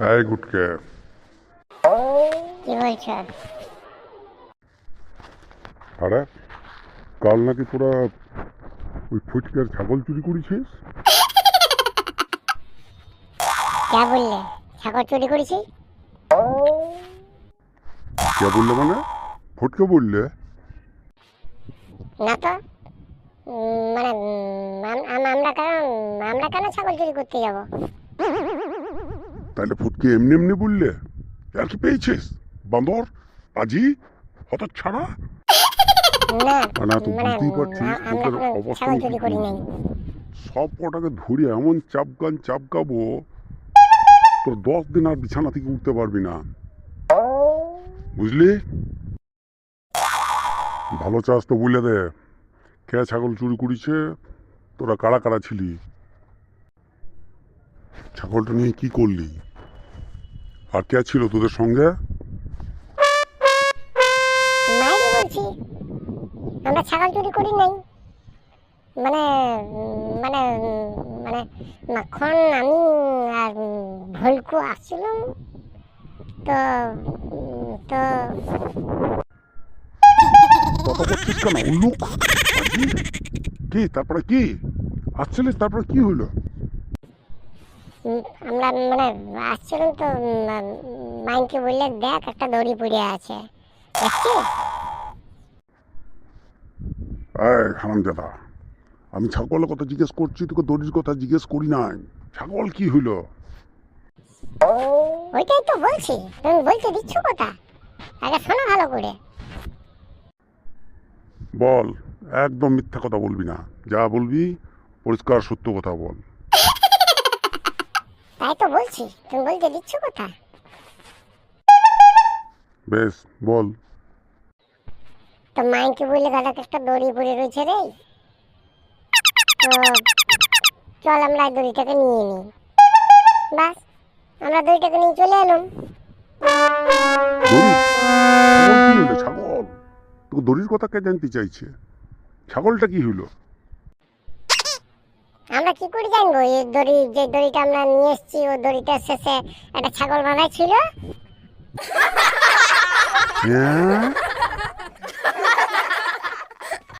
এই গুটকে, কি বলছো? আরে কাল নাকি তোরা ওই ফুটকার ছাগল চুরি করেছিস? কে বললে ছাগল চুরি করেছি? কে বললে মানে? ফুটকে বললে? না তো। মানে আমরা কেন ছাগল চুরি করতে যাব? তাহলে ফুটকে এমনি এমনি বললে? আর কি পেয়েছিস? বান্দর, পাজি, হত ছাড়া। না মানে তুই মানে বুঝতেই পারছিস আমরা তোদের কোনো অবস্থা ছাগল আমি কি চুরি করি নাই। করবো। সব কটাকে ধরে এমন চাপকাবো, তোর 10 দিন আর বিছানা থেকে উঠতে পারবি না, বুঝলি? ভালো চাস তো বলে দে, কে ছাগল চুরি করেছে, তোরা কারা কারা ছিলি, ছাগলটা নিয়ে কি করলি, আর কে ছিল তোদের সঙ্গে? মাইরি বলছি, আমরা ছাগল চুরি করি নাই। মানে মানে মানে মাখন আমি আর ভুলকু আসছিলাম তো তো তত করছিস কেন উল্লুক পাজি? কি তারপরে কি আসছিলিস, তারপরে কি হইলো? আমরা মানে আসছিলাম তো মাইনকে বললে দেখ একটা দড়ি পড়ে আছে, দেখছিস? এই হারামজাদা, আমি ছাগলের কথা জিজ্ঞেস করছি, তোকে দড়ির কথা জিজ্ঞেস করি নাই। ছাগল কি হইলো? ওইটাই তো বলছি, তুমি বলতে দিচ্ছ কথা, আগে শোনো ভালো করে। বল, একদম মিথ্যা কথা বলবি না, যা বলবি পরিষ্কার সত্য কথা বল। তাই তো বলছি, তুমি বলতে দিচ্ছ কথা। বেশ বল। তো মাইনকে বললে দাদা একটা দড়ি পড়ে রয়েছে রে, তো চল আমরা এই দড়িটাকে নিয়ে নিই। বাস, আমরা দড়িটাকে নিয়ে চলে এলাম। দড়ি? ছাগল কি হইলো? ছাগল? তোকে দড়ির কথা কে জানতে চাইছে? ছাগলটা কি হইলো? আমরা কি করে জানবো এই দড়ি, যে দড়িটা আমরা নিয়ে এসেছি ওই দড়িটার শেষে একটা ছাগল বাঁধা ছিল। হ্যাঁ